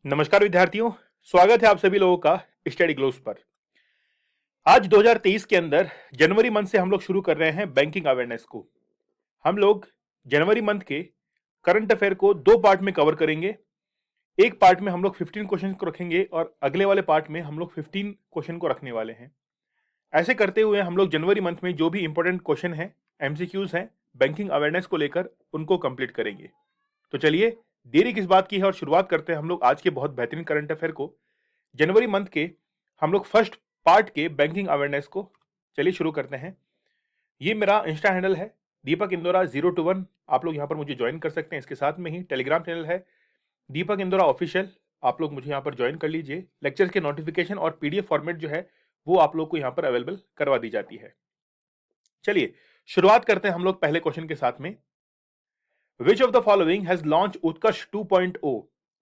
नमस्कार विद्यार्थियों, स्वागत है आप सभी लोगों का स्टडी ग्लोब्स पर। आज 2023 के अंदर जनवरी मंथ से हम लोग शुरू कर रहे हैं बैंकिंग अवेयरनेस को। हम लोग जनवरी मंथ के करंट अफेयर को दो पार्ट में कवर करेंगे। एक पार्ट में हम लोग 15 क्वेश्चन को रखेंगे और अगले वाले पार्ट में हम लोग 15 क्वेश्चन को रखने वाले हैं। ऐसे करते हुए हम लोग जनवरी मंथ में जो भी इंपॉर्टेंट क्वेश्चन है, एमसीक्यूज हैं बैंकिंग अवेयरनेस को लेकर, उनको कंप्लीट करेंगे। तो चलिए, देरी किस बात की है और शुरुआत करते हैं हम लोग आज के बहुत बेहतरीन करंट अफेयर को। जनवरी मंथ के हम लोग फर्स्ट पार्ट के बैंकिंग अवेयरनेस को चलिए शुरू करते हैं। ये मेरा इंस्टा हैंडल है दीपक इंदौरा 021। आप लोग यहाँ पर मुझे ज्वाइन कर सकते हैं। इसके साथ में ही टेलीग्राम चैनल है दीपक इंदौरा ऑफिशियल। आप लोग मुझे यहाँ पर ज्वाइन कर लीजिए। लेक्चर के नोटिफिकेशन और पीडीएफ फॉर्मेट जो है वो आप लोग को यहाँ पर अवेलेबल करवा दी जाती है। चलिए शुरुआत करते हैं हम लोग पहले क्वेश्चन के साथ में। Which of the following has launched Utkarsh 2.0,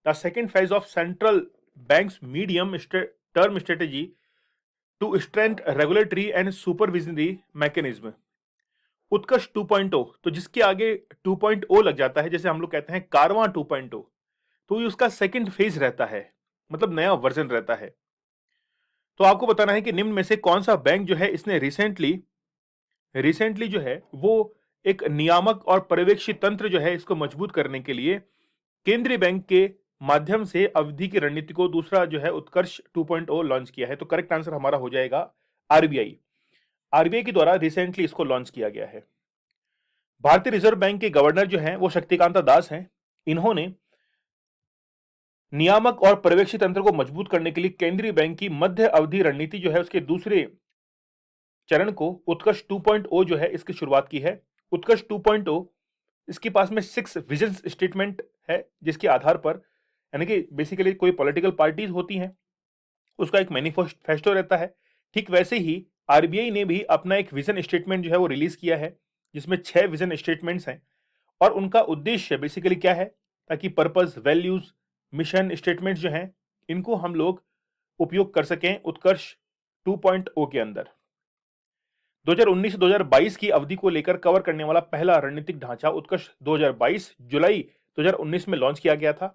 the second phase of central bank's medium term strategy to strengthen regulatory and supervisory mechanism? उत्कर्ष 2.0, तो जिसके आगे 2.0 लग जाता है, जैसे हम लोग कहते हैं कारवां 2.0, तो ये उसका सेकंड फेज रहता है, मतलब नया वर्जन रहता है। तो आपको बताना है कि निम्न में से कौन सा बैंक जो है इसने रिसेंटली जो है वो एक नियामक और पर्यवेक्षी तंत्र जो है इसको मजबूत करने के लिए केंद्रीय बैंक के माध्यम से अवधि की रणनीति को दूसरा जो है उत्कर्ष 2.0 लॉन्च किया है। तो करेक्ट आंसर हमारा हो जाएगा आरबीआई। आरबीआई के द्वारा रिसेंटली इसको लॉन्च किया गया है। भारतीय रिजर्व बैंक के गवर्नर जो हैं वो शक्तिकांता दास हैं। इन्होंने नियामक और पर्यवेक्षी तंत्र को मजबूत करने के लिए केंद्रीय बैंक की मध्य अवधि रणनीति जो है उसके दूसरे चरण को उत्कर्ष 2.0 जो है इसकी शुरुआत की है। उत्कर्ष 2.0 इसके पास में 6 विजन स्टेटमेंट है, जिसके आधार पर यानी कि बेसिकली कोई पॉलिटिकल पार्टीज होती हैं उसका एक मैनिफेस्टो रहता है। ठीक वैसे ही आरबीआई ने भी अपना एक विजन स्टेटमेंट जो है वो रिलीज किया है, जिसमें 6 विजन स्टेटमेंट्स हैं और उनका उद्देश्य बेसिकली क्या है, ताकि पर्पस, वैल्यूज, मिशन स्टेटमेंट्स जो हैं इनको हम लोग उपयोग कर सकें उत्कर्ष 2.0 के अंदर। 2019 से 2022 की अवधि को लेकर कवर करने वाला पहला रणनीतिक ढांचा उत्कर्ष 2022 जुलाई 2019 में लॉन्च किया गया था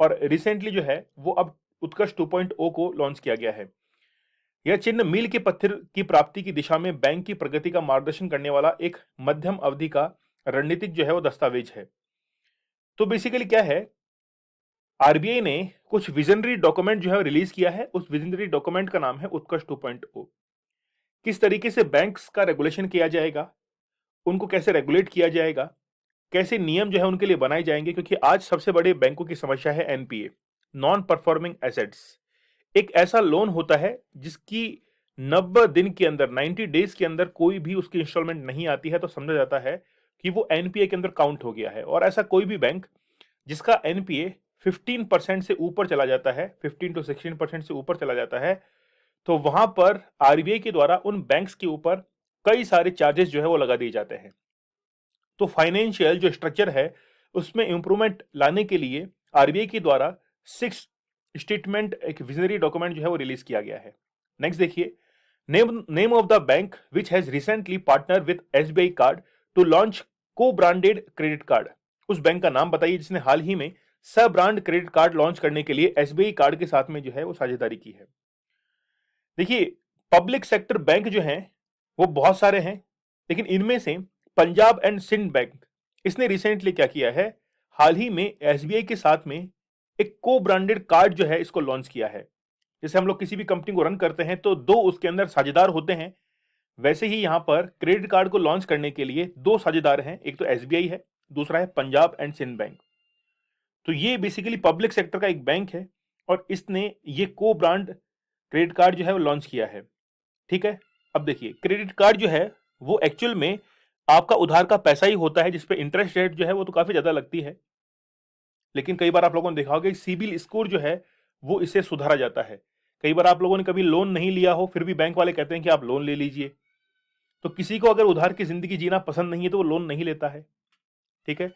और रिसेंटली जो है वो अब उत्कर्ष 2.0 को लॉन्च किया गया है। यह चिन्ह मील के पत्थर की प्राप्ति की दिशा में बैंक की प्रगति का मार्गदर्शन करने वाला एक मध्यम अवधि का रणनीतिक जो है वो दस्तावेज है। तो बेसिकली क्या है, आरबीआई ने कुछ विजनरी डॉक्यूमेंट जो है रिलीज किया है। उस विजनरी डॉक्यूमेंट का नाम है उत्कर्ष 2.0। किस तरीके से बैंक्स का रेगुलेशन किया जाएगा, उनको कैसे रेगुलेट किया जाएगा, कैसे नियम जो है उनके लिए बनाए जाएंगे, क्योंकि आज सबसे बड़े बैंकों की समस्या है एनपीए, नॉन परफॉर्मिंग एसेट्स। एक ऐसा लोन होता है जिसकी 90 दिन के अंदर, 90 डेज के अंदर कोई भी उसकी इंस्टॉलमेंट नहीं आती है तो समझा जाता है कि वो एनपीए के अंदर काउंट हो गया है। और ऐसा कोई भी बैंक जिसका एनपीए 15% से ऊपर चला जाता है, 15 to 16% से ऊपर चला जाता है, तो वहां पर आरबीआई के द्वारा उन बैंक्स के ऊपर कई सारे चार्जेस जो है वो लगा दिए जाते हैं। तो फाइनेंशियल जो स्ट्रक्चर है उसमें इंप्रूवमेंट लाने के लिए आरबीआई के द्वारा 6 स्टेटमेंट, एक विजनरी डॉक्यूमेंट जो है वो रिलीज किया गया है। नेक्स्ट देखिए, name of the bank which has recently partner with SBI card to launch co branded credit card. उस बैंक का नाम बताइए जिसने हाल ही में सब ब्रांड क्रेडिट कार्ड लॉन्च करने के लिए एसबीआई कार्ड के साथ में जो है वो साझेदारी की है। देखिए, पब्लिक सेक्टर बैंक जो हैं वो बहुत सारे हैं, लेकिन इनमें से पंजाब एंड सिंध बैंक इसने रिसेंटली क्या किया है, हाल ही में एसबीआई के साथ में एक को ब्रांडेड कार्ड जो है इसको लॉन्च किया है। जैसे हम लोग किसी भी कंपनी को रन करते हैं तो दो उसके अंदर साझेदार होते हैं, वैसे ही यहां पर क्रेडिट कार्ड को लॉन्च करने के लिए दो साझेदार हैं, एक तो एसबीआई है, दूसरा है पंजाब एंड सिंध बैंक। तो ये बेसिकली पब्लिक सेक्टर का एक बैंक है और इसने ये को ब्रांड क्रेडिट कार्ड जो है वो लॉन्च किया है। ठीक है, अब देखिए, क्रेडिट कार्ड जो है वो एक्चुअल में आपका उधार का पैसा ही होता है, जिसपे इंटरेस्ट रेट जो है वो तो काफी ज्यादा लगती है, लेकिन कई बार आप लोगों ने देखा होगा कि सिबिल स्कोर जो है वो इससे सुधारा जाता है। कई बार आप लोगों ने कभी लोन नहीं लिया हो, फिर भी बैंक वाले कहते हैं कि आप लोन ले लीजिए। तो किसी को अगर उधार की जिंदगी जीना पसंद नहीं है तो वो लोन नहीं लेता है। ठीक है,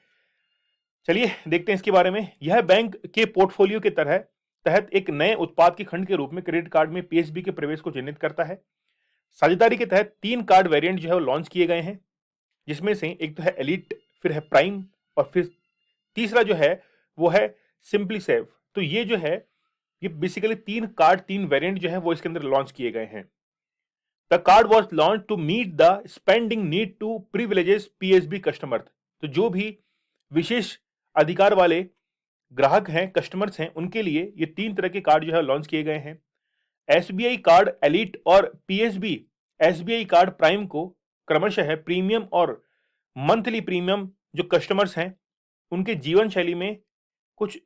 चलिए देखते हैं इसके बारे में। यह बैंक के पोर्टफोलियो के तहत एक नए उत्पाद के खंड के रूप में क्रेडिट कार्ड में पीएसबी के प्रवेश को चिन्हित करता है। साझेदारी के तहत 3 कार्ड वेरिएंट जो है वो लॉन्च किए गए हैं, जिसमें से एक तो है एलिट, फिर है प्राइम और फिर तीसरा जो है वो है सिंपली सेव। तो ये जो है, ये बेसिकली 3 कार्ड, 3 वेरिएंट जो है वो इसके अंदर लॉन्च किए गए हैं। The card was launch to meet the spending need to privileges PSB customer. तो जो भी विशेष अधिकार वाले ग्राहक हैं, कस्टमर्स हैं, उनके लिए ये 3 तरह के कार्ड जो है लॉन्च किए गए हैं। एसबीआई कार्ड एलिट और पीएसबी एसबीआई कार्ड प्राइम को क्रमशः है प्रीमियम और मंथली प्रीमियम जो कस्टमर्स हैं उनके जीवन शैली में कुछ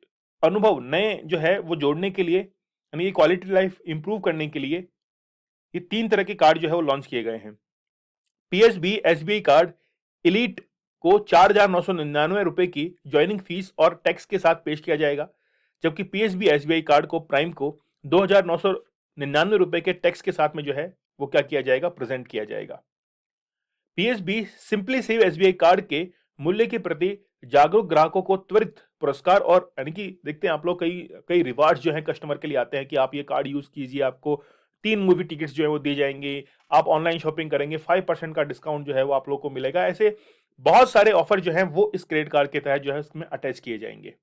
अनुभव नए जो है वो जोड़ने के लिए, यानी ये क्वालिटी लाइफ इंप्रूव करने के लिए ये 3 तरह के कार्ड जो है वो लॉन्च किए गए हैं। पीएसबी एसबीआई कार्ड एलिट को 4,999 रुपए की ज्वाइनिंग फीस और टैक्स के साथ पेश किया जाएगा, जबकि पीएसबी एसबीआई कार्ड को प्राइम को 2,999 रुपए के टैक्स के साथ में जो है वो क्या किया जाएगा, प्रेजेंट किया जाएगा। PSB simply save SBI card के मूल्य के प्रति जागरूक ग्राहकों को त्वरित पुरस्कार और यानी कि देखते हैं आप लोग कई कई रिवार्ड्स जो है कस्टमर के लिए आते हैं कि आप ये कार्ड यूज कीजिए, आपको 3 मूवी टिकट्स जो है वो दिए जाएंगे, आप ऑनलाइन शॉपिंग करेंगे 5% का डिस्काउंट जो है वो आप लोग को मिलेगा। ऐसे बहुत सारे ऑफर जो है वो इस क्रेडिट कार्ड के तहत जो है उसमें अटैच किए जाएंगे।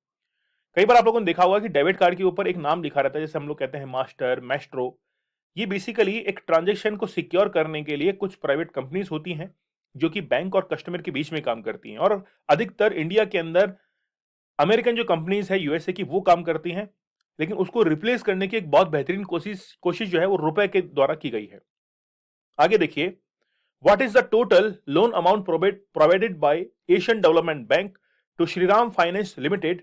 कई बार आप लोगों ने देखा होगा कि डेबिट कार्ड के ऊपर एक नाम लिखा रहता है, जैसे हम लोग कहते हैं मास्टर, मैस्ट्रो। ये बेसिकली एक ट्रांजैक्शन को सिक्योर करने के लिए कुछ प्राइवेट कंपनीज होती हैं जो कि बैंक और कस्टमर के बीच में काम करती हैं, और अधिकतर इंडिया के अंदर अमेरिकन जो कंपनीज है यूएसए की वो काम करती हैं, लेकिन उसको रिप्लेस करने की एक बहुत बेहतरीन कोशिश कोशिश जो है वो रुपए के द्वारा की गई है। आगे देखिए, what is the total loan amount provided by Asian development bank to Shriram finance limited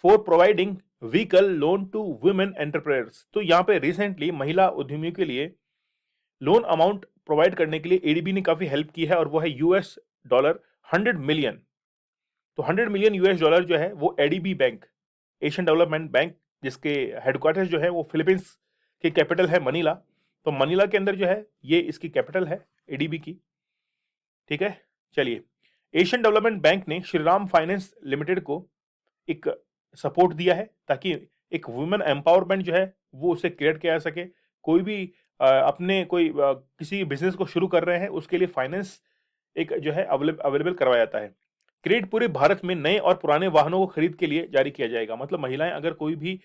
for providing vehicle loan to women entrepreneurs. तो यहाँ पे रिसेंटली महिला उद्यमियों के लिए लोन अमाउंट प्रोवाइड करने के लिए एडीबी ने काफी हेल्प की है, और वो है यूएस डॉलर 100 मिलियन। तो 100 मिलियन यूएस डॉलर जो है वो ADB bank, Asian development bank, जिसके हेडक्वार्टर जो है वो फिलीपींस की कैपिटल है मनीला। तो मनीला के अंदर जो है ये इसकी कैपिटल है एडीबी की। ठीक है, चलिए, एशियन डेवलपमेंट बैंक ने श्रीराम फाइनेंस लिमिटेड को एक सपोर्ट दिया है ताकि एक वुमेन एम्पावरमेंट जो है वो उसे क्रिएट किया जा सके। कोई भी अपने कोई किसी बिजनेस को शुरू कर रहे हैं उसके लिए फाइनेंस एक जो है अवेलेबल करवाया जाता है। क्रेडिट पूरे भारत में नए और पुराने वाहनों को खरीद के लिए जारी किया जाएगा। मतलब महिलाएं अगर कोई भी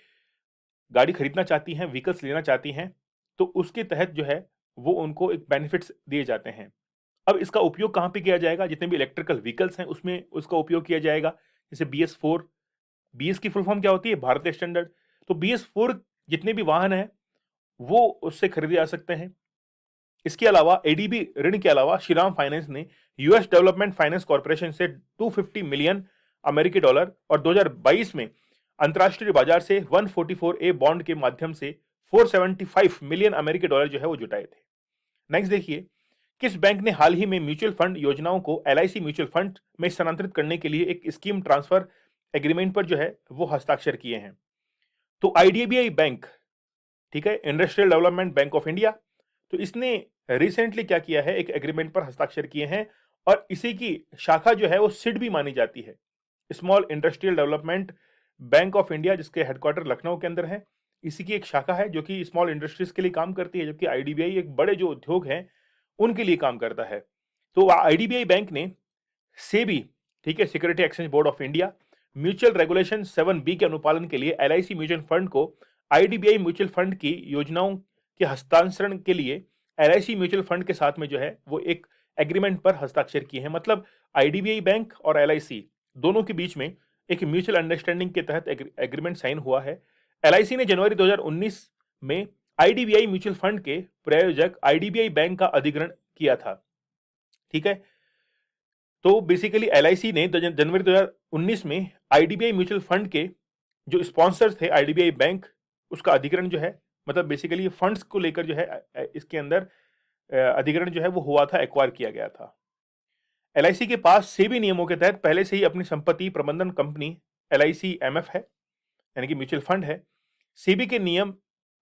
गाड़ी खरीदना चाहती हैं, व्हीकल्स लेना चाहती हैं, तो उसके तहत जो है वो उनको एक बेनिफिट्स दिए जाते हैं। अब इसका उपयोग कहाँ पे किया जाएगा? जितने भी इलेक्ट्रिकल व्हीकल्स हैं उसमें उसका उपयोग किया जाएगा। जैसे BS4, बीएस की फुल फॉर्म क्या होती है? भारतीय स्टैंडर्ड। तो BS4 जितने भी वाहन हैं वो उससे खरीदे जा सकते हैं। इसके अलावा एडीबी ऋण के अलावा श्रीराम फाइनेंस ने यूएस डेवलपमेंट फाइनेंस कॉर्पोरेशन से 250 मिलियन अमेरिकी डॉलर और 2022 में अंतरराष्ट्रीय बाजार से 144A बॉन्ड के माध्यम से 475 मिलियन अमेरिकी डॉलर जो है वो जुटाए थे। नेक्स्ट देखिए, किस बैंक ने हाल ही में म्यूचुअल फंड योजनाओं को एलआईसी म्यूचुअल फंड में स्थानांतरित करने के लिए एक स्कीम ट्रांसफर एग्रीमेंट पर जो है वो हस्ताक्षर किए हैं? तो आईडीबीआई बैंक, ठीक है, industrial development bank of India. तो इसने रिसेंटली क्या किया है, एक एग्रीमेंट पर हस्ताक्षर किए हैं, और इसी की शाखा जो है वो सिड भी मानी जाती है, small industrial development bank of India, जिसके हेडक्वार्टर लखनऊ के अंदर है। इसी की एक शाखा है जो कि स्मॉल इंडस्ट्रीज के लिए काम करती है, जबकि आईडीबीआई एक बड़े जो उद्योग हैं उनके लिए काम करता है। तो आईडीबीआई बैंक ने सेबी, ठीक है, security exchange board of India, mutual regulation 7B के अनुपालन के लिए एलआईसी म्यूचुअल फंड को आईडीबीआई म्यूचुअल फंड की योजनाओं के हस्तांतरण के लिए एलआईसी म्यूचुअल फंड के साथ में जो है वो एक एग्रीमेंट पर हस्ताक्षर किए हैं। मतलब आईडीबीआई बैंक और एलआईसी दोनों के बीच में एक म्यूचुअल अंडरस्टैंडिंग के तहत एग्रीमेंट साइन हुआ है। एलआईसी ने जनवरी 2019 में आईडीबीआई म्यूचुअल फंड के प्रायोजक आईडीबीआई बैंक का अधिग्रहण किया था। ठीक है, तो बेसिकली एलआईसी ने जनवरी 2019 में आईडीबीआई म्यूचुअल फंड के जो स्पॉन्सर्स थे आईडीबीआई बैंक, उसका अधिग्रहण जो है, मतलब बेसिकली फंड्स को लेकर जो है इसके अंदर अधिग्रहण जो है वो हुआ था, एक्वायर किया गया था। एलआईसी के पास सेबी नियमों के तहत पहले से ही अपनी संपत्ति प्रबंधन कंपनी एलआईसी एमएफ है, यानी कि म्यूचुअल फंड है। सेबी के नियम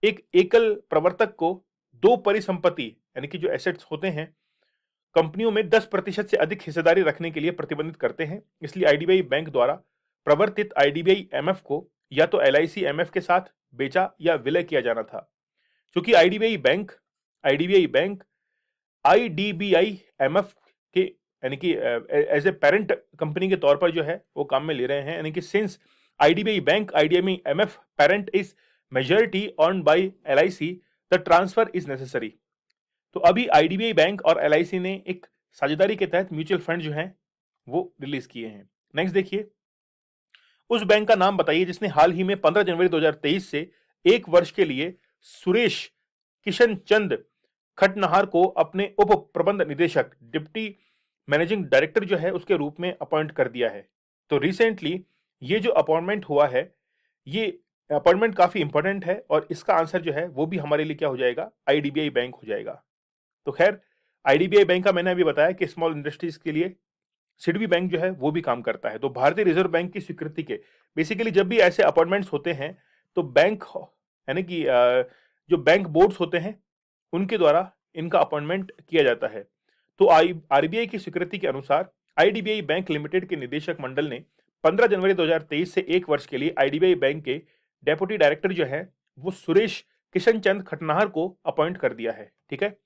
एक एकल प्रवर्तक को 2 परिसंपत्ति, यानी कि जो एसेट्स होते हैं, कंपनियों में 10% से अधिक हिस्सेदारी रखने के लिए प्रतिबंधित करते हैं। इसलिए आईडीबीआई बैंक द्वारा प्रवर्तित आईडीबीआई एमएफ को या तो एलआईसी एमएफ के साथ बेचा या विलय किया जाना था। क्योंकि आईडीबीआई बैंक आईडीबीआई एमएफ के, यानी कि एज ए पेरेंट कंपनी के तौर पर जो है वो काम में ले रहे हैं, यानी कि since IDBI Bank, IDBI MF parent is majority owned by LIC, the transfer is necessary। तो अभी IDBI बैंक और LIC ने एक साझेदारी के तहत म्यूचुअल फंड जो है वो रिलीज किए हैं। नेक्स्ट देखिए, उस बैंक का नाम बताइए जिसने हाल ही में 15 जनवरी 2023 से 1 वर्ष के लिए सुरेश किशन चंद खटनाहार को अपने उप प्रबंध निदेशक, डिप्टी मैनेजिंग डायरेक्टर जो है उसके रूप में अपॉइंट कर दिया है। तो रिसेंटली ये जो अपॉइंटमेंट हुआ है, ये अपॉइंटमेंट काफी इंपॉर्टेंट है और इसका आंसर जो है वो भी हमारे लिए क्या हो जाएगा, आईडीबीआई बैंक हो जाएगा। तो खैर, आईडीबीआई बैंक का मैंने अभी बताया कि स्मॉल इंडस्ट्रीज के लिए सिडबी बैंक जो है वो भी काम करता है। तो भारतीय रिजर्व बैंक की स्वीकृति के बेसिकली जब भी ऐसे अपॉइंटमेंट्स होते हैं तो बैंक यानी कि जो बैंक बोर्ड्स होते हैं उनके द्वारा इनका अपॉइंटमेंट किया जाता है। तो आरबीआई की स्वीकृति के अनुसार आईडीबीआई बैंक लिमिटेड के निदेशक मंडल ने 15 जनवरी 2023 से 1 वर्ष के लिए आईडीबीआई बैंक के डेप्यूटी डायरेक्टर जो है वो सुरेश किशन चंद खटनाहर को अपॉइंट कर दिया है। ठीक है,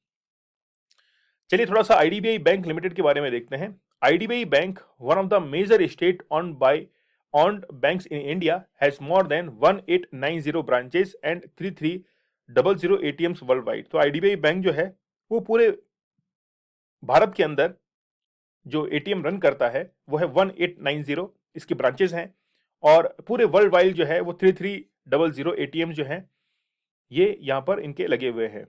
चलिए थोड़ा सा आईडीबीआई बैंक लिमिटेड के बारे में देखते हैं। IDBI bank, one of the major state owned banks in India, has more than 1890 branches and 3300 ATMs worldwide। तो आईडीबीआई बैंक जो है वो पूरे भारत के अंदर जो एटीएम रन करता है वो है 1890 इसकी ब्रांचेस हैं और पूरे वर्ल्ड वाइड जो है वो 3300 एटीएम जो हैं ये यहाँ पर इनके लगे हुए हैं।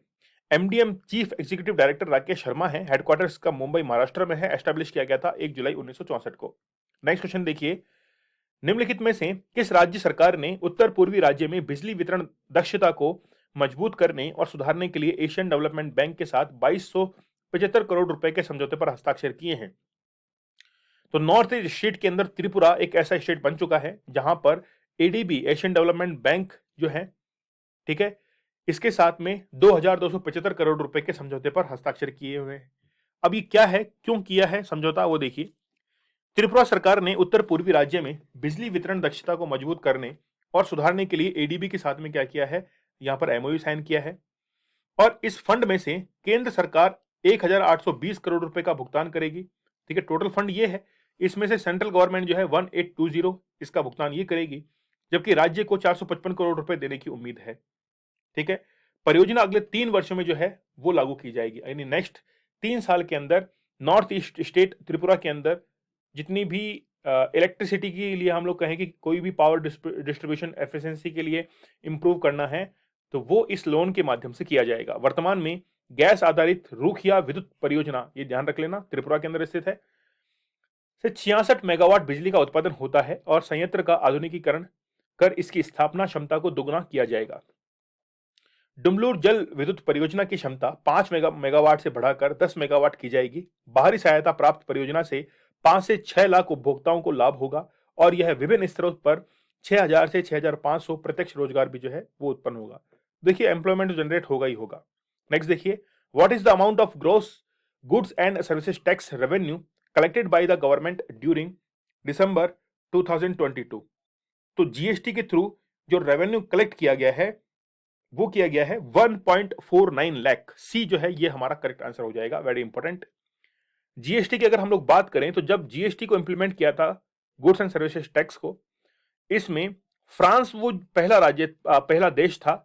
MDM chief executive director Rakesh Sharma है। हेडक्वार्टर्स का मुंबई महाराष्ट्र में है। एस्टैब्लिश किया गया था 1 जुलाई 1964 को। नेक्स्ट क्वेश्चन देखिए, निम्नलिखित में से किस राज्य सरकार ने उत्तर पूर्वी राज्य में बिजली वितरण दक्षता को मजबूत करने और सुधारने के लिए एशियन डेवलपमेंट बैंक के साथ 2275 करोड़ रुपए के समझौते पर हस्ताक्षर किए हैं? तो नॉर्थ ईस्ट स्टेट के अंदर त्रिपुरा एक ऐसा स्टेट बन चुका है जहां पर एडीबी, एशियन डेवलपमेंट बैंक जो है, ठीक है, इसके साथ में 2275 करोड़ रुपए के समझौते पर हस्ताक्षर किए हुए हैं। अब ये क्या है, क्यों किया है समझौता, वो देखिए। त्रिपुरा सरकार ने उत्तर पूर्वी राज्य में बिजली वितरण दक्षता को मजबूत करने और सुधारने के लिए एडीबी के साथ में क्या किया है, यहां पर एमओयू साइन किया है और इस फंड में से केंद्र सरकार 1820 करोड़ रुपए का भुगतान करेगी। ठीक है, टोटल फंड ये है। इसमें से सेंट्रल गवर्नमेंट जो है 1820 इसका भुगतान ये करेगी, जबकि राज्य को 455 करोड़ रुपए देने की उम्मीद है। ठीक है, परियोजना अगले 3 वर्षों में जो है वो लागू की जाएगी, यानी नेक्स्ट 3 साल के अंदर नॉर्थ ईस्ट स्टेट त्रिपुरा के अंदर जितनी भी इलेक्ट्रिसिटी के लिए हम लोग कहें कि कोई भी पावर डिस्ट्रीब्यूशन एफिशिएंसी के लिए इंप्रूव करना है तो वो इस लोन के माध्यम से किया जाएगा। वर्तमान में गैस आधारित रूखिया विद्युत परियोजना, ये ध्यान रख लेना, त्रिपुरा के अंदर स्थित है, से 66 मेगावाट बिजली का उत्पादन होता है और संयंत्र का आधुनिकीकरण कर इसकी स्थापना क्षमता को दोगुना किया जाएगा। डुमलूर जल विद्युत परियोजना की क्षमता 5 मेगावाट से बढ़ाकर 10 मेगावाट की जाएगी। बाहरी सहायता प्राप्त परियोजना से 5 से 6 लाख उपभोक्ताओं को लाभ होगा और यह विभिन्न स्तरों पर 6000 से 6500 प्रत्यक्ष रोजगार भी जो है वो उत्पन्न होगा। देखिए, एम्प्लॉयमेंट जनरेट होगा ही होगा। नेक्स्ट देखिए, what is the amount of gross goods and services tax revenue collected by the government during December 2022। तो जीएसटी के थ्रू जो रेवेन्यू कलेक्ट किया गया है वो किया गया है 1.49 लाख। सी जो है ये हमारा करेक्ट आंसर हो जाएगा, वेरी इंपॉर्टेंट। जीएसटी की अगर हम लोग बात करें तो जब जीएसटी को इंप्लीमेंट किया था गुड्स एंड सर्विसेज टैक्स को, इसमें फ्रांस वो पहला देश था,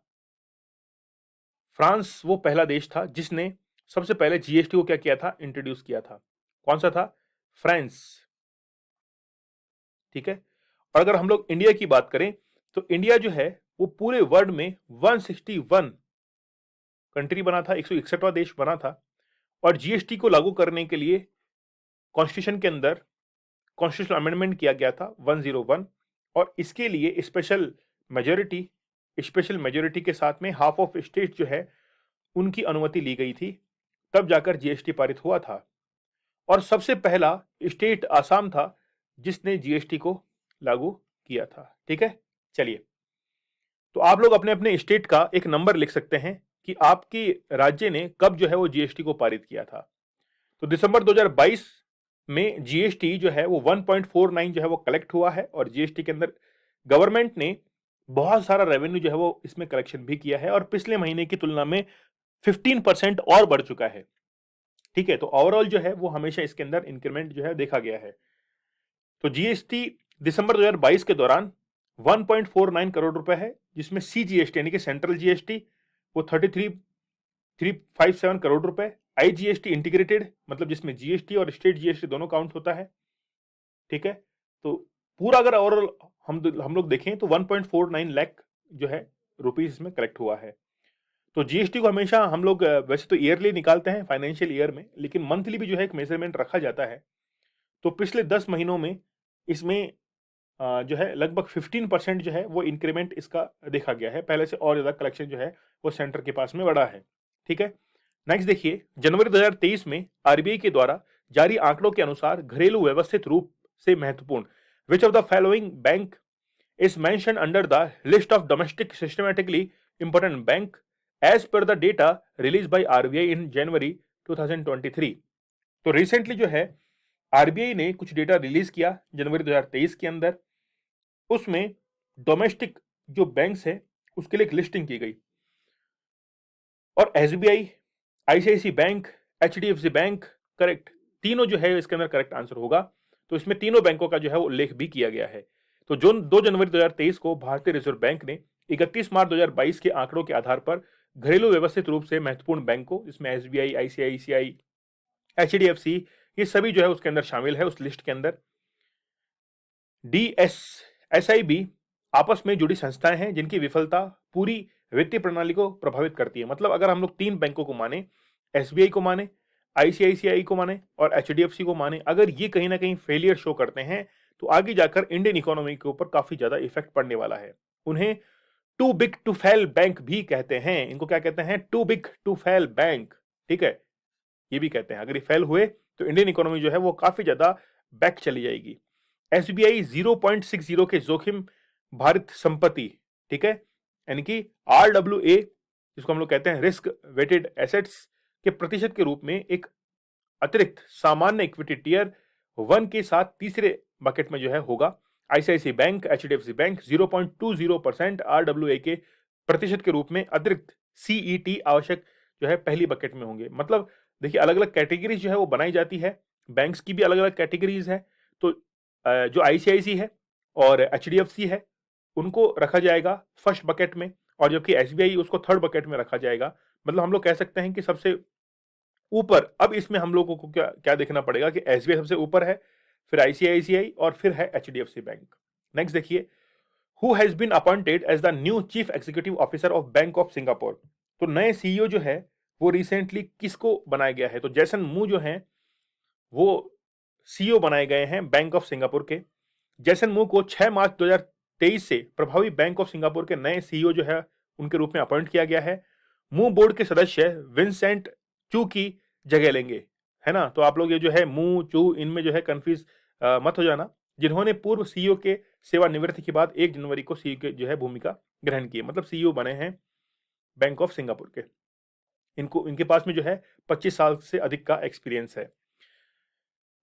फ्रांस वो पहला देश था जिसने सबसे पहले जीएसटी को क्या किया था, इंट्रोड्यूस किया था। कौन सा था? फ्रांस। ठीक है, और अगर हम लोग इंडिया की बात करें तो इंडिया जो है वो पूरे वर्ल्ड में 161 कंट्री बना था, 161वां देश बना था और जीएसटी को लागू करने के लिए कॉन्स्टिट्यूशन के अंदर कॉन्स्टिट्यूशनल अमेंडमेंट किया गया था 101 और इसके लिए स्पेशल मेजोरिटी के साथ में हाफ ऑफ स्टेट जो है उनकी अनुमति ली गई थी, तब जाकर जीएसटी पारित हुआ था। और सबसे पहला स्टेट आसाम था जिसने जीएसटी को लागू किया था। ठीक है, चलिए, तो आप लोग अपने अपने स्टेट का एक नंबर लिख सकते हैं कि आपके राज्य ने कब जो है वो जीएसटी को पारित किया था। तो दिसंबर 2022 में जीएसटी जो है वो 1.49 जो है वो कलेक्ट हुआ है और जीएसटी के अंदर गवर्नमेंट ने बहुत सारा रेवेन्यू जो है वो इसमें कलेक्शन भी किया है और पिछले महीने की तुलना में 15% और बढ़ चुका है। ठीक है, तो ओवरऑल जो है वो हमेशा इसके अंदर इंक्रीमेंट जो है देखा गया है। तो जीएसटी दिसंबर 2022 के दौरान 1.49 करोड़ रुपए है, जिसमें सीजीएसटी यानी कि सेंट्रल जीएसटी वो 33,357 करोड़ रुपए, आईजीएसटी इंटीग्रेटेड मतलब जिसमें जीएसटी और स्टेट जीएसटी दोनों काउंट होता है, ठीक है। तो पूरा अगर ओवरऑल हम लोग देखें तो 1.49 लाख जो है रुपीस इसमें कलेक्ट हुआ है। तो जीएसटी को हमेशा हम लोग वैसे तो ईयरली निकालते हैं फाइनेंशियल ईयर में, लेकिन मंथली भी जो है एक मेजरमेंट रखा जाता है। तो पिछले 10 महीनों में इसमें जो है लगभग 15% जो है वो इंक्रीमेंट इसका देखा गया है। पहले से और ज़्यादा कलेक्शन जो है वो सेंटर के पास में बढ़ा है, ठीक है। नेक्स्ट देखिए, जनवरी 2023 में आरबीआई के द्वारा जारी आंकड़ों के अनुसार घरेलू व्यवस्थित रूप से महत्वपूर्ण which of the following bank is mentioned under the list of domestic systematically important bank as per the data released by RBI in January 2023। तो रिसेंटली जो है आरबीआई ने कुछ डेटा रिलीज किया जनवरी 2023 के अंदर, उसमें डोमेस्टिक जो बैंक्स है उसके लिए एक लिस्टिंग की गई और SBI, ICIC bank, HDFC bank correct, तीनों जो है इसके अंदर करेक्ट आंसर होगा। तो इसमें तीनों बैंकों का जो है वो उल्लेख भी किया गया है। तो जो 2 जनवरी 2023 को भारतीय रिजर्व बैंक ने 31 मार्च 2022 के आंकड़ों के आधार पर घरेलू व्यवस्थित रूप से महत्वपूर्ण बैंकों, इसमें एसबीआई, आईसीआईसीआई, एचडीएफसी, ये सभी जो है उसके अंदर शामिल है उस लिस्ट के अंदर। डीएसएसआईबी आपस में जुड़ी संस्थाएं हैं जिनकी विफलता पूरी वित्तीय प्रणाली को प्रभावित करती है। मतलब अगर हम लोग तीन बैंकों को माने, एसबीआई को माने, आईसीआईसीआई को माने और एचडीएफसी को माने, अगर ये कहीं ना कहीं फेलियर शो करते हैं तो आगे जाकर इंडियन इकोनॉमी के ऊपर काफी ज्यादा इफेक्ट पड़ने वाला है। उन्हें too big to fail bank भी कहते हैं। इनको क्या कहते हैं? Too big to fail bank, ठीक है, ये भी कहते हैं। अगर ये फेल हुए तो इंडियन इकोनॉमी जो है वो काफी ज्यादा बैक चली जाएगी। एसबीआई 0.60 के जोखिम भारित संपत्ति, ठीक है, यानी कि आरडब्ल्यूए जिसको हम लोग कहते हैं रिस्क वेटेड एसेट्स के प्रतिशत के रूप में एक अतिरिक्त सामान्य इक्विटी टीयर 1 के साथ तीसरे बकेट में जो है होगा। ICIC bank, HDFC bank 0.20% RWA के प्रतिशत के रूप में अतिरिक्त सीईटी आवश्यक जो है पहली बकेट में होंगे। मतलब देखिए अलग अलग कैटेगरीज जो है वो बनाई जाती है, बैंक्स की भी अलग अलग कैटेगरीज है। तो जो आईसीआईसी है और एचडीएफसी है उनको रखा जाएगा फर्स्ट बकेट में, और जबकि एसबीआई उसको थर्ड बकेट में रखा जाएगा। मतलब हम लोग कह सकते हैं कि सबसे ऊपर। अब इसमें हम लोगों को क्या क्या देखना पड़ेगा कि एसबीआई सबसे ऊपर है, फिर आईसीआईसीआई और फिर है एचडीएफसी बैंक। नेक्स्ट देखिए, who has been appointed as the new chief executive officer of bank of Singapore. तो नए सीईओ जो है वो रिसेंटली किसको बनाया गया है? तो जैसन मू जो है वो सीईओ बनाए गए हैं बैंक ऑफ सिंगापुर के। जैसन मू को 6 मार्च 2023 से प्रभावी बैंक ऑफ सिंगापुर के नए सीईओ जो है उनके रूप में अपॉइंट किया गया है। मू बोर्ड के सदस्य विंसेंट चू की जगह लेंगे, है ना। तो आप लोग ये जो है मू चू इनमें जो है कंफ्यूज मत हो जाना, जिन्होंने पूर्व सीईओ के सेवानिवृत्ति के बाद 1 जनवरी को सीईओ के जो है भूमिका ग्रहण की, मतलब सीईओ बने हैं बैंक ऑफ सिंगापुर के। इनको इनके पास में जो है 25 साल से अधिक का एक्सपीरियंस है।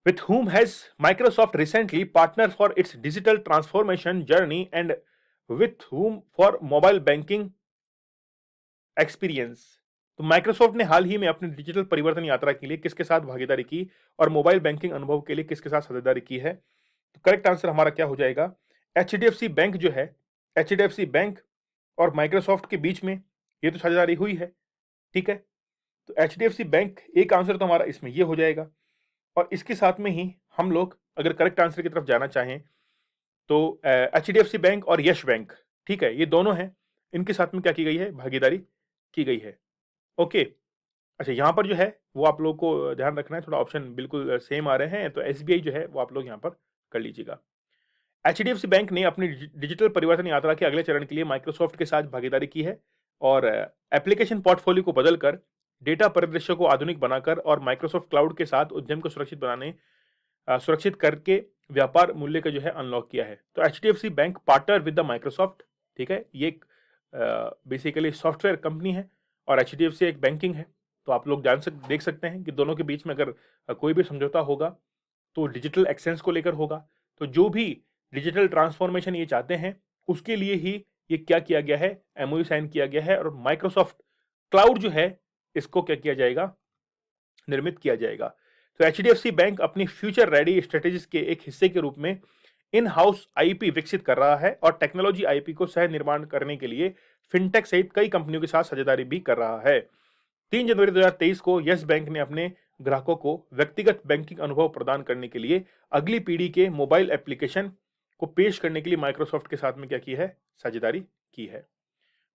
With whom has Microsoft recently partnered for its digital transformation journey and with whom for mobile banking experience। तो माइक्रोसॉफ्ट ने हाल ही में अपनी डिजिटल परिवर्तन यात्रा के लिए किसके साथ भागीदारी की और मोबाइल बैंकिंग अनुभव के लिए किसके साथ साझेदारी की है? तो करेक्ट आंसर हमारा क्या हो जाएगा? एचडीएफसी बैंक जो है, एचडीएफसी बैंक और माइक्रोसॉफ्ट के बीच में ये तो साझेदारी हुई है, ठीक है। तो एचडीएफसी बैंक एक आंसर तो हमारा इसमें ये हो जाएगा। और इसके साथ में ही हम लोग अगर करेक्ट आंसर की तरफ जाना चाहें तो एचडीएफसी बैंक और यश बैंक, ठीक है, ये दोनों हैं, इनके साथ में क्या की गई है? भागीदारी की गई है। ओके, अच्छा यहाँ पर जो है वो आप लोग को ध्यान रखना है, थोड़ा ऑप्शन बिल्कुल सेम आ रहे हैं, तो एसबीआई जो है वो आप लोग यहाँ पर कर लीजिएगा। एचडीएफसी बैंक ने अपनी डिजिटल परिवर्तन यात्रा के अगले चरण के लिए माइक्रोसॉफ्ट के साथ भागीदारी की है और एप्लीकेशन पोर्टफोलियो को बदलकर डेटा परिदृश्य को आधुनिक बनाकर और माइक्रोसॉफ्ट क्लाउड के साथ उद्यम को सुरक्षित करके व्यापार मूल्य का जो है अनलॉक किया है। तो HDFC bank partner with the Microsoft, ठीक है, ये एक बेसिकली सॉफ्टवेयर कंपनी है और एचडीएफसी एक बैंकिंग है। तो आप लोग देख सकते हैं कि दोनों के बीच में अगर कोई भी समझौता होगा तो डिजिटल एक्सचेंज को लेकर होगा। तो जो भी डिजिटल ट्रांसफॉर्मेशन ये चाहते हैं उसके लिए ही ये क्या किया गया है? एमओयू साइन किया गया है और माइक्रोसॉफ्ट क्लाउड जो है इसको क्या किया जाएगा? निर्मित किया जाएगा। तो एचडीएफसी बैंक अपनी फ्यूचर रेडी स्ट्रेटेजीज के एक हिस्से के रूप में इन हाउस आईपी विकसित कर रहा है और टेक्नोलॉजी आईपी को सह निर्माण करने के लिए फिनटेक सहित कई कंपनियों के साथ साझेदारी भी कर रहा है। 3 जनवरी 2023 को यस बैंक ने अपने ग्राहकों को व्यक्तिगत बैंकिंग अनुभव प्रदान करने के लिए अगली पीढ़ी के मोबाइल एप्लीकेशन को पेश करने के लिए माइक्रोसॉफ्ट के साथ में क्या की है, साझेदारी की है।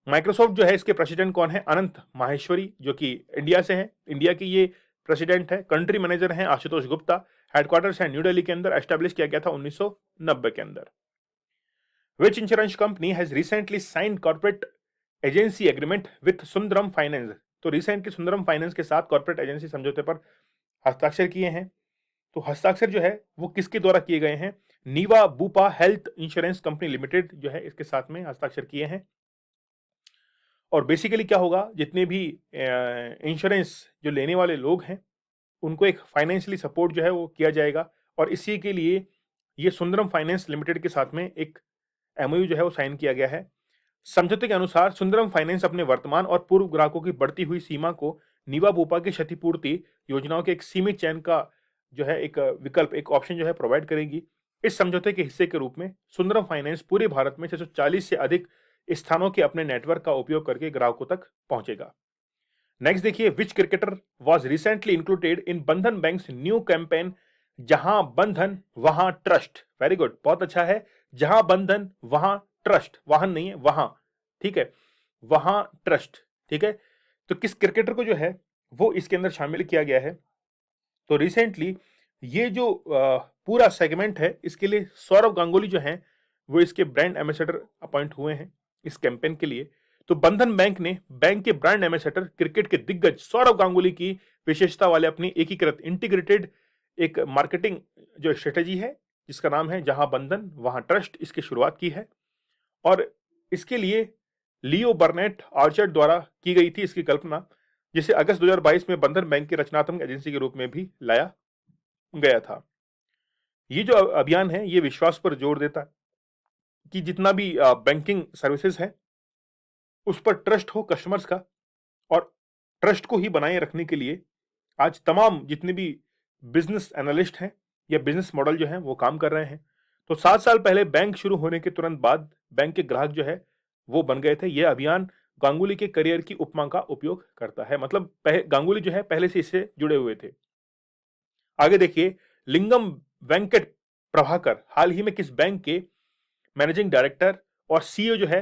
माइक्रोसॉफ्ट जो है इसके प्रेसिडेंट कौन है, अनंत माहेश्वरी, जो कि इंडिया से है, इंडिया की ये प्रेसिडेंट है। कंट्री मैनेजर हैं आशुतोष गुप्ता। हेडक्वार्टर्स है न्यू दिल्ली के अंदर, एस्टेब्लिश किया गया था 1990 के अंदर। Which insurance company has recently signed corporate agency agreement with Sundaram finance. तो रिसेंटली सुंदरम फाइनेंस के साथ कॉर्पोरेट एजेंसी समझौते पर हस्ताक्षर किए हैं। तो हस्ताक्षर जो है वो किसके द्वारा किए गए हैं, Niva Bupa health insurance company limited जो है इसके साथ में हस्ताक्षर किए हैं। और बेसिकली क्या होगा, जितने भी इंश्योरेंस जो लेने वाले लोग हैं उनको एक फाइनेंशियली सपोर्ट जो है वो किया जाएगा और इसी के लिए ये सुंदरम फाइनेंस लिमिटेड के साथ में एक एमओयू जो है वो साइन किया गया है। समझौते के अनुसार सुंदरम फाइनेंस अपने वर्तमान और पूर्व ग्राहकों की बढ़ती हुई सीमा को नीवा बोपा की क्षतिपूर्ति योजनाओं के एक सीमित चयन का जो है एक विकल्प, एक ऑप्शन जो है प्रोवाइड करेगी। इस समझौते के हिस्से के रूप में सुंदरम फाइनेंस पूरे भारत में 640 से अधिक स्थानों के अपने नेटवर्क का उपयोग करके ग्राहकों तक पहुंचेगा। नेक्स्ट देखिए, विच cricketer was recently included in बंधन बैंक न्यू कैंपेन जहां बंधन वहां ट्रस्ट। वेरी गुड, बहुत अच्छा है। जहां बंधन वहां ट्रस्ट, वाहन नहीं है वहां, ठीक है, वहां ट्रस्ट, ठीक है। तो किस क्रिकेटर को जो है वो इसके अंदर शामिल किया गया है, तो रिसेंटली ये जो पूरा सेगमेंट है इसके लिए सौरव गांगुली जो है वो इसके ब्रांड एम्बेसडर अपॉइंट हुए हैं इस कैंपेन के लिए। तो बंधन बैंक ने बैंक के ब्रांड एम्बेसडर क्रिकेट के दिग्गज सौरव गांगुली की विशेषता वाले अपनी एकीकृत इंटीग्रेटेड एक मार्केटिंग जो स्ट्रेटेजी है जिसका नाम है जहां बंधन वहां ट्रस्ट, इसकी शुरुआत की है। और इसके लिए लियो बर्नेट आर्चर्ड द्वारा की गई थी इसकी कल्पना, जिसे अगस्त 2022 में बंधन बैंक की रचनात्मक एजेंसी के रूप में भी लाया गया था। ये जो अभियान है ये विश्वास पर जोर देता है कि जितना भी बैंकिंग सर्विसेज है उस पर ट्रस्ट हो कस्टमर्स का, और ट्रस्ट को ही बनाए रखने के लिए आज तमाम जितने भी बिजनेस एनालिस्ट हैं या बिजनेस मॉडल जो है वो काम कर रहे हैं। तो 7 साल पहले बैंक शुरू होने के तुरंत बाद बैंक के ग्राहक जो है वो बन गए थे। यह अभियान गांगुली के करियर की उपमा का उपयोग करता है, मतलब गांगुली जो है पहले से इससे जुड़े हुए थे। आगे देखिए, लिंगम वेंकट प्रभाकर हाल ही में किस बैंक के मैनेजिंग डायरेक्टर और सीईओ जो है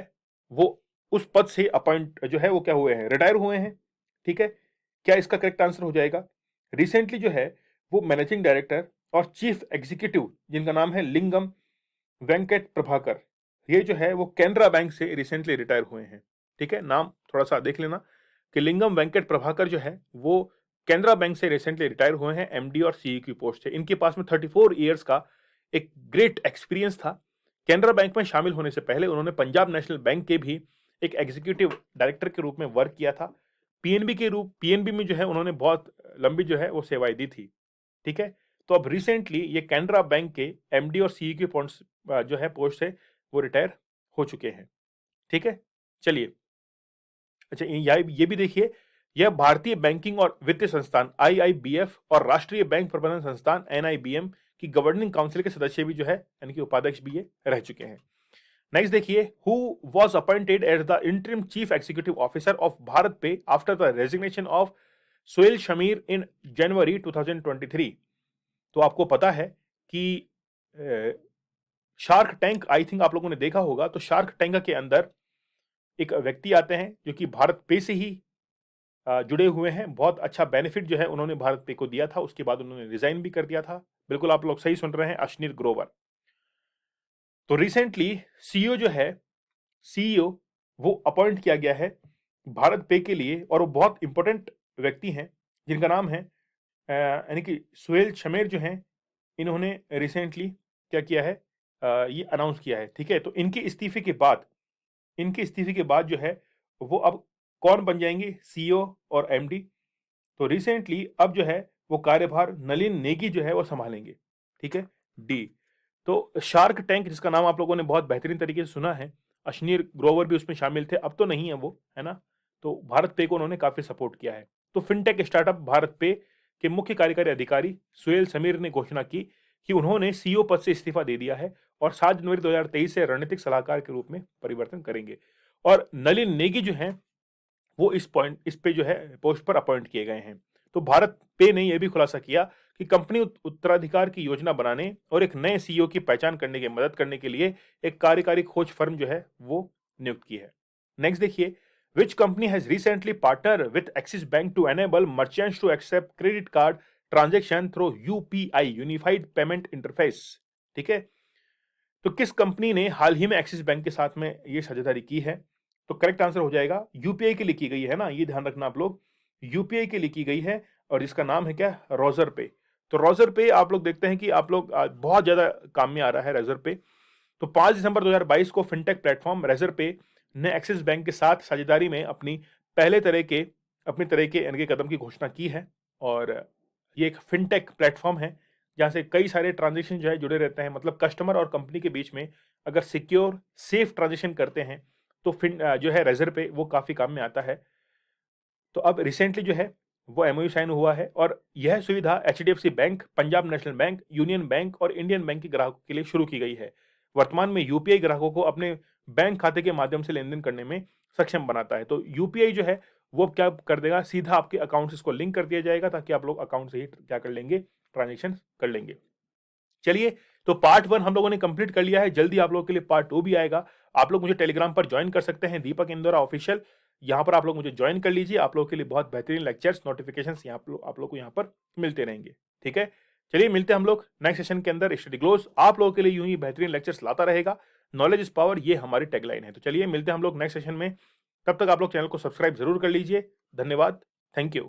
वो उस पद से अपॉइंट जो है वो क्या हुए हैं, रिटायर हुए हैं, ठीक है। क्या इसका करेक्ट आंसर हो जाएगा, रिसेंटली जो है वो मैनेजिंग डायरेक्टर और चीफ एग्जीक्यूटिव जिनका नाम है लिंगम वेंकट प्रभाकर, ये जो है वो कैनरा बैंक से रिसेंटली रिटायर हुए हैं, ठीक है। नाम थोड़ा सा देख लेना कि लिंगम वेंकट प्रभाकर जो है वो कैनरा बैंक से रिसेंटली रिटायर हुए हैं, एमडी और सीई की पोस्ट है। इनके पास में 34 इयर्स का एक ग्रेट एक्सपीरियंस था। कैनरा बैंक में शामिल होने से पहले उन्होंने पंजाब नेशनल बैंक के भी एक एग्जीक्यूटिव डायरेक्टर के रूप में वर्क किया था। पीएनबी में जो है उन्होंने बहुत लंबी जो है वो सेवाएं दी थी, ठीक है। तो अब रिसेंटली ये कैनरा बैंक के एमडी और सीई की जो है पोस्ट से वो रिटायर हो चुके हैं, ठीक है। चलिए, अच्छा ये भी देखिए, यह भारतीय बैंकिंग और वित्तीय संस्थान आईआईबीएफ और राष्ट्रीय बैंक प्रबंधन संस्थान एनआईबीएम की गवर्निंग काउंसिल के सदस्य भी जो है यानी कि उपाध्यक्ष भी ये रह चुके हैं। नेक्स्ट देखिए, who was appointed as the interim chief executive officer of BharatPe after the resignation of Suhail Sameer in January 2023। तो आपको पता है कि शार्क टैंक आई थिंक आप लोगों ने देखा होगा। तो शार्क टैंक के अंदर एक व्यक्ति आते हैं जो कि भारत पे से ही जुड़े हुए हैं। बहुत अच्छा बेनिफिट जो है उन्होंने भारत पे को दिया था, उसके बाद उन्होंने रिजाइन भी कर दिया था। बिल्कुल आप लोग सही सुन रहे हैं, अश्नीर ग्रोवर। तो रिसेंटली सीईओ जो है, सीईओ वो अपॉइंट किया गया है भारत पे के लिए, और वो बहुत इंपॉर्टेंट व्यक्ति हैं जिनका नाम है यानी कि सुहेल शमेर जो हैं। इन्होंने रिसेंटली क्या किया है, ये अनाउंस किया है, ठीक है। तो इनके इस्तीफे के बाद जो है वो अब कौन बन जाएंगे, सीईओ और एमडी। तो रिसेंटली अब जो है वो कार्यभार नलिन नेगी जो है वो संभालेंगे, ठीक है, डी। तो शार्क टैंक जिसका नाम आप लोगों ने बहुत बेहतरीन तरीके से सुना है, अश्नीर ग्रोवर भी उसमें शामिल थे, अब तो नहीं है वो, है ना। तो भारत पे को उन्होंने काफी सपोर्ट किया है। तो फिनटेक स्टार्टअप भारत पे के मुख्य कार्यकारी अधिकारी सुहेल समीर ने घोषणा की कि उन्होंने सीईओ पद से इस्तीफा दे दिया है और 7 जनवरी 2023 से रणनीतिक सलाहकार के रूप में परिवर्तन करेंगे। और नलिन नेगी जो हैं वो इस पे जो है पोस्ट पर अपॉइंट किए गए हैं। तो भारत पे ने यह भी खुलासा किया कि कंपनी उत्तराधिकार की योजना बनाने और एक नए सीईओ की पहचान करने की मदद करने के लिए एक कार्यकारी खोज फर्म जो है वो नियुक्त की है। नेक्स्ट देखिए, which company has recently partner with Axis bank to enable merchants to accept credit card transaction through UPI unified payment interface. ठीक है, तो किस कंपनी ने हाल ही में एक्सिस बैंक के साथ में ये साझेदारी की है? तो करेक्ट आंसर हो जाएगा यूपीआई के लिए की गई है ना, ये ध्यान रखना आप लोग, यूपीआई के लिए की गई है और इसका नाम है क्या? रोजर पे। तो रोजर पे आप लोग देखते हैं कि आप लोग बहुत ज्यादा काम में आ रहा है रोजर पे। तो 5 दिसंबर 2022 को फिनटेक प्लेटफॉर्म रेजर पे ने एक्सिस बैंक के साथ साझेदारी में अपनी तरह के इनके कदम की घोषणा की है। और ये एक फिनटेक प्लेटफॉर्म है जहां से कई सारे ट्रांजेक्शन जो है जुड़े रहते हैं, मतलब कस्टमर और कंपनी के बीच में अगर सिक्योर सेफ ट्रांजेक्शन करते हैं तो फिन जो है रेजर पे वो काफी काम में आता है। तो अब रिसेंटली जो है वो एमओयू साइन हुआ है और यह सुविधा HDFC bank, Punjab national bank, union bank और इंडियन बैंक के ग्राहकों के लिए शुरू की गई है। वर्तमान में यूपीआई ग्राहकों को अपने बैंक खाते के माध्यम से लेन देन करने में सक्षम बनाता है। तो यूपीआई जो है वो क्या कर देगा, सीधा आपके अकाउंट से इसको लिंक कर दिया जाएगा ताकि आप लोग अकाउंट से ही क्या कर लेंगे, ट्रांजेक्शन कर लेंगे। चलिए, तो पार्ट 1 हम लोगों ने कंप्लीट कर लिया है। जल्दी आप लोगों के लिए पार्ट 2 भी आएगा। आप लोग मुझे टेलीग्राम पर ज्वाइन कर सकते हैं, दीपक इंदौरा ऑफिशियल। यहाँ पर आप लोग मुझे ज्वाइन कर लीजिए। आप लोगों के लिए बहुत बेहतरीन लेक्चर्स, नोटिफिकेशंस आप लोग को यहाँ पर मिलते रहेंगे। ठीक है, चलिए मिलते हैं हम लोग नेक्स्ट सेशन के अंदर। स्टडी ग्लोस आप लोगों के लिए यूं ही बेहतरीन लेक्चर्स लाता रहेगा। नॉलेज इज पावर, ये हमारी टैगलाइन है। तो चलिए मिलते हैं हम लोग नेक्स्ट सेशन में। तब तक आप लोग चैनल को सब्सक्राइब जरूर कर लीजिए। धन्यवाद, थैंक यू।